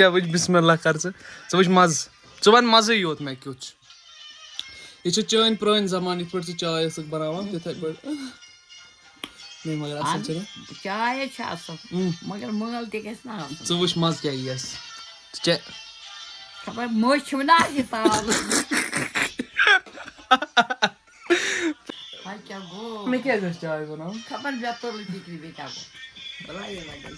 क्या वुच बिस्मिल्लाह कर च वुच मज च वन मजे योत मैं कुछ ये चाइन पुरान जमान इत पे चाय बनावान तिथे पे नहीं मगर असल छ चाय छ असल मगर मल ते गस ना च वुच मज क्या यस चे खबर मोछ ना ये ताल हाय क्या गो मैं क्या गस चाय बनाऊं खबर बेतर लिखी बेटा को भला ये लगे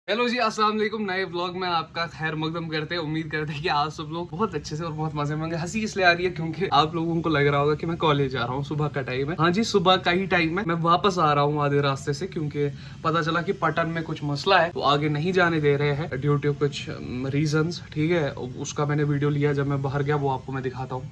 हेलो जी अस्सलाम वालेकुम। नए व्लॉग में आपका खैर मकदम करते हैं। उम्मीद करते हैं कि आप सब लोग बहुत अच्छे से और बहुत मजे में होंगे। हंसी इसलिए आ रही है क्योंकि आप लोगों को लग रहा होगा कि मैं कॉलेज जा रहा हूँ, सुबह का टाइम है। हाँ जी, सुबह का ही टाइम है। मैं वापस आ रहा हूँ आधे रास्ते से क्योंकि पता चला कि पटन में कुछ मसला है तो आगे नहीं जाने दे रहे हैं ड्यू टू कुछ रीजंस। ठीक है, उसका मैंने वीडियो लिया जब मैं बाहर गया, वो आपको मैं दिखाता हूँ।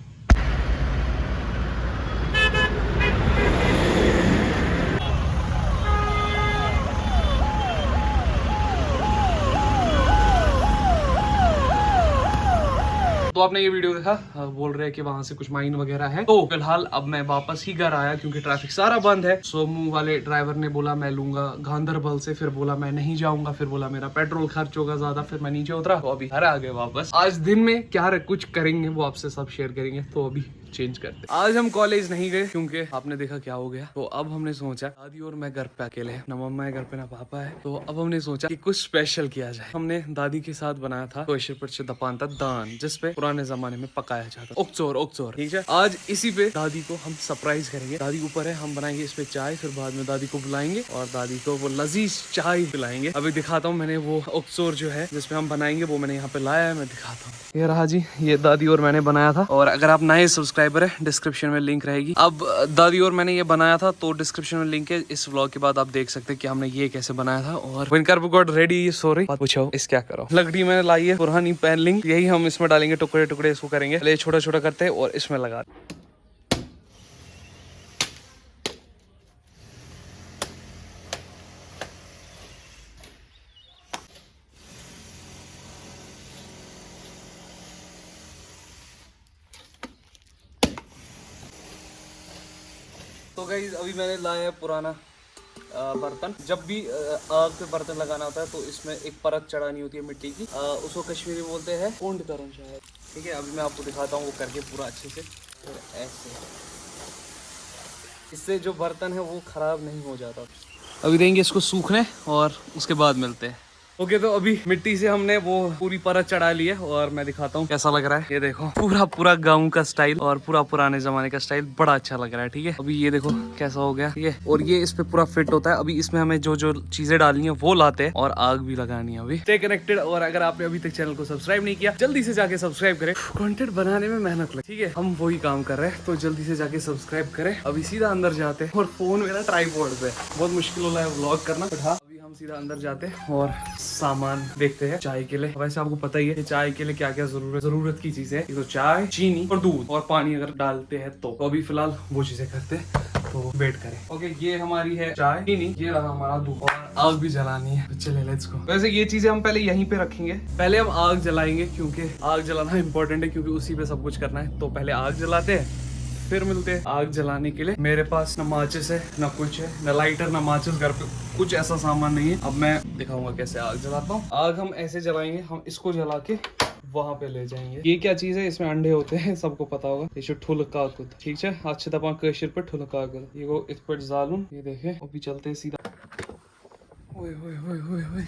तो आपने ये वीडियो देखा, बोल रहे हैं कि वहां से कुछ माइन वगैरह है। तो फिलहाल अब मैं वापस ही घर आया क्योंकि ट्रैफिक सारा बंद है। सोमू वाले ड्राइवर ने बोला मैं लूंगा गांधरबल से, फिर बोला मैं नहीं जाऊंगा, फिर बोला मेरा पेट्रोल खर्च होगा ज्यादा, फिर मैं नीचे उतरा। तो अभी घर आ गए वापस। आज दिन में क्या कुछ करेंगे वो आपसे सब शेयर करेंगे। तो अभी चेंज करते। आज हम कॉलेज नहीं गए क्योंकि आपने देखा क्या हो गया। तो अब हमने सोचा, दादी और मैं घर पे अकेले हैं, ना मम्मा है घर पे ना पापा है। तो अब हमने सोचा कि कुछ स्पेशल किया जाए। हमने दादी के साथ बनाया था दपानता दान, जिसपे पुराने जमाने में पकाया जाता उकचोर उकचोर। ठीक है, आज इसी पे दादी को हम सरप्राइज करेंगे। दादी ऊपर है, हम बनाएंगे इस पे चाय, फिर बाद में दादी को बुलाएंगे और दादी को वो लजीज चाय पिलाएंगे। अभी दिखाता हूँ, मैंने वो उकचोर जो है जिसपे हम बनाएंगे वो मैंने यहाँ पे लाया है, मैं दिखाता हूँ। ये रहा जी, ये दादी और मैंने बनाया था। और अगर आप नए सब्सक्राइबर है, डिस्क्रिप्शन में लिंक रहेगी। अब दादी और मैंने ये बनाया था तो डिस्क्रिप्शन में लिंक है। इस व्लॉग के बाद आप देख सकते हैं कि हमने ये कैसे बनाया था। और विनकर गॉट रेडी, सॉरी पूछो इस क्या करो। लकड़ी मैंने लाई है पुरानी पैनलिंग, यही हम इसमें डालेंगे, टुकड़े टुकड़े इसको करेंगे। पहले छोटा छोटा करते हैं और इसमें लगा। तो गाइस अभी मैंने लाया है पुराना बर्तन। जब भी आग पे बर्तन लगाना होता है तो इसमें एक परत चढ़ानी होती है मिट्टी की, उसको कश्मीरी बोलते हैं कोंड करम शायद। ठीक है, अभी मैं आपको दिखाता हूँ वो करके पूरा अच्छे से। फिर ऐसे इससे जो बर्तन है वो खराब नहीं हो जाता। अभी देंगे इसको सूखने और उसके बाद मिलते हैं। ओके, तो अभी मिट्टी से हमने वो पूरी परत चढ़ा ली है और मैं दिखाता हूँ कैसा लग रहा है। ये देखो, पूरा पूरा गांव का स्टाइल और पूरा पुराने जमाने का स्टाइल, बड़ा अच्छा लग रहा है। ठीक है, अभी ये देखो कैसा हो गया। ठीक है, और ये इस पे पूरा फिट होता है। अभी इसमें हमें जो जो चीजें डालनी है वो लाते हैं और आग भी लगानी है। अभी स्टे कनेक्टेड। और अगर आपने अभी तक चैनल को सब्सक्राइब नहीं किया, जल्दी से जाके सब्सक्राइब करें। कंटेंट बनाने में मेहनत लगे, ठीक है, हम वही काम कर रहे हैं, तो जल्दी से जाके सब्सक्राइब करें। अभी सीधा अंदर जाते हैं। और फोन मेरा ट्राइपॉड पे, बहुत मुश्किल हो रहा है व्लॉग करना। अभी हम सीधा अंदर जाते हैं और सामान देखते हैं चाय के लिए। वैसे आपको पता ही है कि चाय के लिए क्या क्या जरूरत की चीजें है। तो चाय, चीनी और दूध और पानी अगर डालते हैं तो अभी फिलहाल वो चीजें करते हैं, तो वेट करें। ओके, ये हमारी है चाय, चीनी, ये रहा हमारा दूध और आग भी जलानी है। तो चले लेट्स गो। वैसे ये चीजें हम पहले यहीं पे रखेंगे। पहले हम आग जलाएंगे क्योंकि आग जलाना इंपॉर्टेंट है, क्योंकि उसी पे सब कुछ करना है। तो पहले आग जलाते हैं, फिर मिलते हैं आग जलाने के लिए। मेरे पास ना माचिस है, ना कुछ है, ना लाइटर, ना माचिस, घर पे कुछ ऐसा सामान नहीं है। अब मैं दिखाऊंगा कैसे आग जलाता हूँ। आग हम ऐसे जलाएंगे, हम इसको जला के वहां पे ले जाएंगे। ये क्या चीज है, इसमें अंडे होते हैं, सबको पता होगा। ये ठुल काकुद, ठीक है, अच्छे दबा कशिर पे ठुल काकुद, ये को इस पर जालून। ये देखे, अभी चलते हैं सीधा। ओए ओए ओए ओए ओए,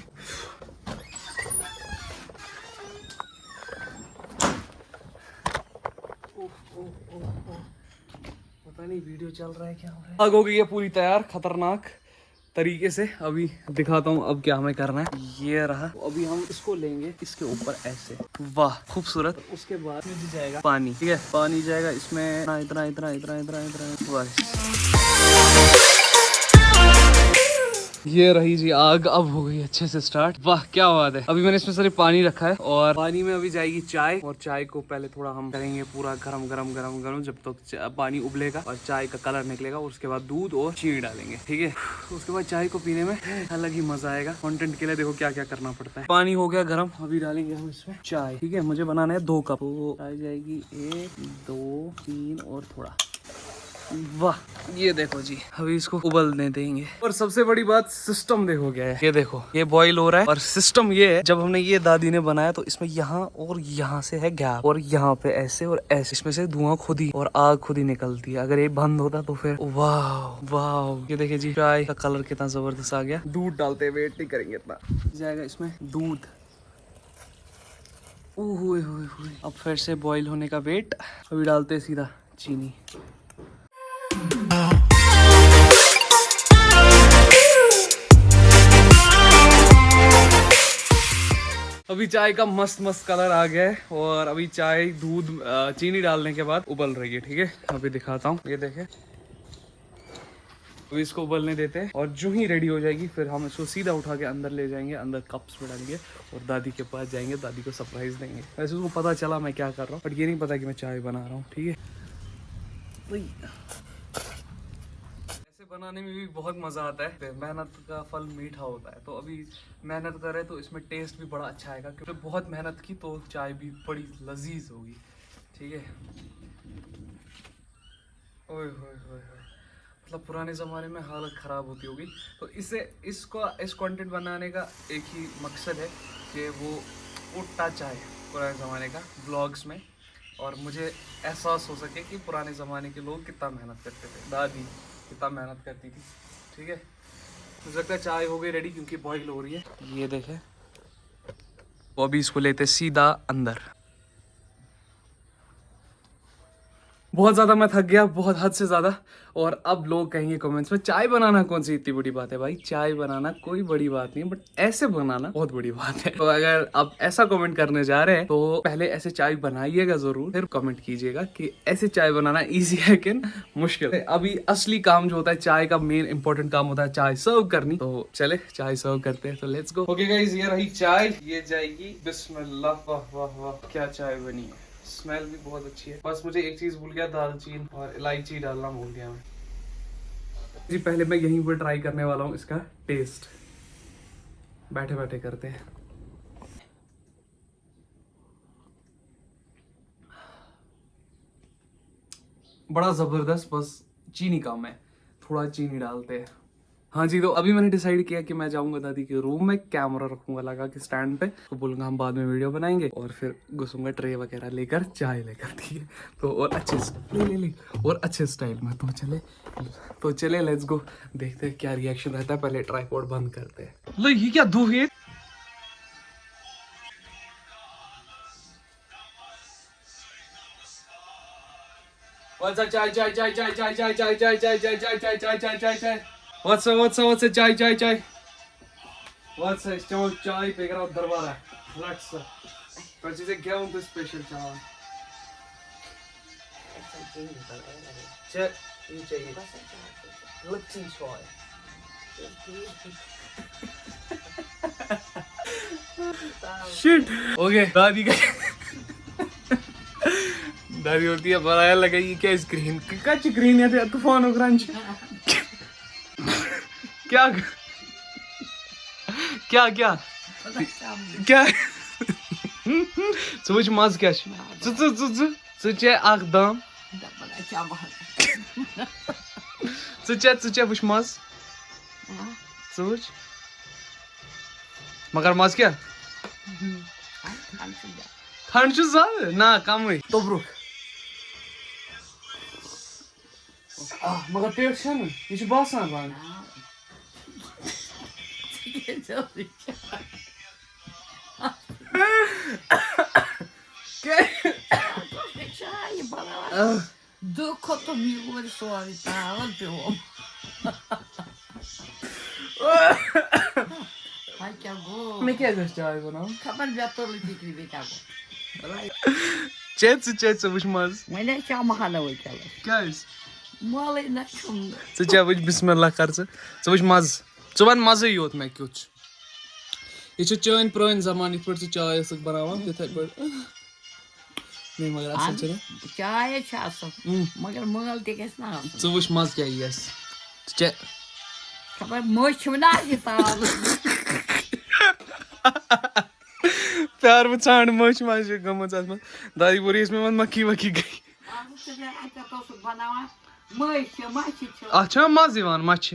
पता नहीं वीडियो चल रहा है क्या हो रहा है। आग हो गई है पूरी तैयार खतरनाक तरीके से। अभी दिखाता हूँ अब क्या हमें करना है। ये रहा, तो अभी हम इसको लेंगे इसके ऊपर ऐसे, वाह खूबसूरत। उसके बाद में जाएगा पानी, ठीक है, पानी जाएगा इसमें इतना इतना इतना इतना इतना इतना, बस। ये रही जी आग, अब हो गई अच्छे से स्टार्ट। वाह क्या बात है। अभी मैंने इसमें सिर्फ पानी रखा है और पानी में अभी जाएगी चाय। और चाय को पहले थोड़ा हम करेंगे पूरा गरम गरम गरम गरम, जब तक पानी उबलेगा और चाय का कलर निकलेगा। उसके बाद दूध और चीनी डालेंगे, ठीक है। उसके बाद चाय को पीने में अलग ही मजा आएगा। कंटेंट के लिए देखो क्या क्या करना पड़ता है। पानी हो गया गरम, अभी डालेंगे हम इसमें चाय, ठीक है। मुझे बनाना है 2 कप, तो चाय जाएगी 1 2 3 और थोड़ा। वाह, ये देखो जी, अभी इसको उबलने देंगे। और सबसे बड़ी बात, सिस्टम देखो क्या है। ये देखो, ये बॉईल हो रहा है और सिस्टम ये है, जब हमने ये दादी ने बनाया तो इसमें यहाँ और यहाँ से है गैप, और यहाँ पे ऐसे और ऐसे, इसमें से धुआं खुद ही और आग खुद ही निकलती है। अगर ये बंद होता तो फिर वाह वाह। ये देखिए जी, चाय का कलर कितना जबरदस्त आ गया। दूध डालते वेट नहीं करेंगे इतना, जाएगा इसमें दूध। ओह अब फिर से बॉईल होने का वेट। अभी डालते सीधा चीनी। अभी चाय का मस्त मस्त कलर आ गया है और अभी चाय दूध चीनी डालने के बाद उबल रही है। ठीक है, अभी दिखाता हूँ। ये देखें, अभी इसको उबलने देते हैं और जो ही रेडी हो जाएगी फिर हम इसको सीधा उठा के अंदर ले जाएंगे, अंदर कप्स में डालेंगे और दादी के पास जाएंगे, दादी को सरप्राइज देंगे। वैसे उसको पता चला मैं क्या कर रहा हूँ, बट ये नहीं पता कि मैं चाय बना रहा हूँ। ठीक है, ऐसे बनाने में भी बहुत मज़ा आता है। मेहनत का फल मीठा होता है, तो अभी मेहनत करें तो इसमें टेस्ट भी बड़ा अच्छा आएगा, क्योंकि बहुत मेहनत की तो चाय भी बड़ी लजीज होगी। ठीक है, ओए होए होए होए, मतलब पुराने ज़माने में हालत ख़राब होती होगी। तो इस कंटेंट बनाने का एक ही मकसद है कि वो उठता चाहे पुराने ज़माने का व्लॉग्स में, और मुझे एहसास हो सके कि पुराने ज़माने के लोग कितना मेहनत करते थे, दादी कितना मेहनत करती थी। ठीक है, मुझे लगता है चाय हो गई रेडी, क्योंकि बॉईल हो रही है। ये देखें, वो अभी इसको लेते सीधा अंदर। बहुत ज़्यादा मैं थक गया, बहुत हद से ज़्यादा। और अब लोग कहेंगे कमेंट्स में, चाय बनाना कौन सी इतनी बड़ी बात है। भाई, चाय बनाना कोई बड़ी बात नहीं, बट ऐसे बनाना बहुत बड़ी बात है। तो अगर आप ऐसा कमेंट करने जा रहे हैं तो पहले ऐसे चाय बनाइएगा ज़रूर, फिर कमेंट कीजिएगा कि ऐसे चाय बनाना ईजी है कि मुश्किल है। अभी असली काम जो होता है, चाय का मेन इंपॉर्टेंट काम होता है चाय सर्व करनी। तो चले चाय सर्व करते हैं, तो लेट्स गो। ओके गाइस, ये रही चाय, ये जाएगी बिस्मिल्लाह। वाह वाह वाह, क्या चाय बनी है, स्मेल भी बहुत अच्छी है। बस मुझे एक चीज भूल गया, दालचीनी और इलायची डालना भूल गया मैं जी। पहले मैं यहीं पर ट्राई करने वाला हूँ इसका टेस्ट, बैठे बैठे करते हैं। बड़ा जबरदस्त, बस चीनी कम है, थोड़ा चीनी डालते हैं। हाँ जी, तो अभी मैंने डिसाइड किया कि मैं जाऊंगा दादी के रूम में, कैमरा रखूंगा लगा के स्टैंड पे, तो बोलूंगा हम बाद में वीडियो बनाएंगे, और फिर घुसूंगा ट्रे वगैरह लेकर, चाय लेकर। ठीक है, तो और अच्छे ले और अच्छे स्टाइल में। तो चले लेट्स गो, देखते हैं क्या रिएक्शन रहता है। पहले ट्राइपॉड बंद करते हैं। लो, ये क्या दूध है? What's up, chai, chai, chai, chai, chai, chai, chai, chai, chai, chai, chai, chai, chai, chai, chai, chai. What's up, what's up, what's up, chai, chai, chai. What's up, चलो चाय पे करा दरबार है, relax. पर चीज़ें क्या उनको स्पेशल चाय? चाय ये चाहिए, लिप्टन चाय. Shit. Okay, दादी का दादी होती है बनाया लगाई क्या स्क्रीन कच्ची ग्रीन है तूफान क्रंच क्या क्या क्या क्या च मज क्या चे अख दम चे वुच मज च मगर मज क्या खंड ज्यादा ना कम तोब्रुक मगर टेस्ट छे ना ये बासान बन मैं क्या चाय बनाऊं चे वुच मज क्या चे वुच बिस्मिल्लाह कर चे वुच मज चे वन मजे योत मैं क्युच ये चन पुरान जमान इत पे चाय बनावान तिथे पे नहीं मगर असल चले चाय मगर मल ते गस ना चे वुच मज क्या यस चे खबर मोछ ना प्यार में चांद मच मज गम दादी बोरी इसमें मक्खी वक्खी गई अच्छा मज यवान मछ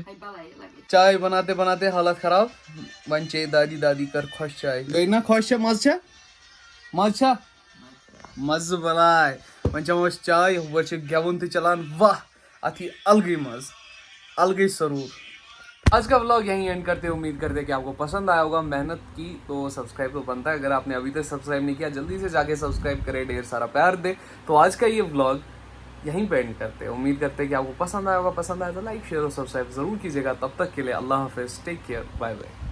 चाय बनाते बनाते हालत खराब वन चे दादी दादी कर खुश चाय गई ना खुश मज मज बलाय वन चमो चाय वो गेवन चलान वाह अथी अलगई मज अलगई सरूर। आज का व्लॉग यहीं एंड करते हैं। उम्मीद करते हैं कि आपको पसंद आया होगा। मेहनत की तो सब्सक्राइब तो बनता है। अगर आपने अभी तक सब्सक्राइब नहीं किया जल्दी से जाके सब्सक्राइब करें, ढेर सारा प्यार दे। तो आज का ये व्लॉग यहीं पे एंड करते हैं। उम्मीद करते हैं कि आपको पसंद आया होगा। पसंद आया तो लाइक शेयर और सब्सक्राइब जरूर कीजिएगा। तब तक के लिए अल्लाह हाफिज, टेक केयर, बाय बाय।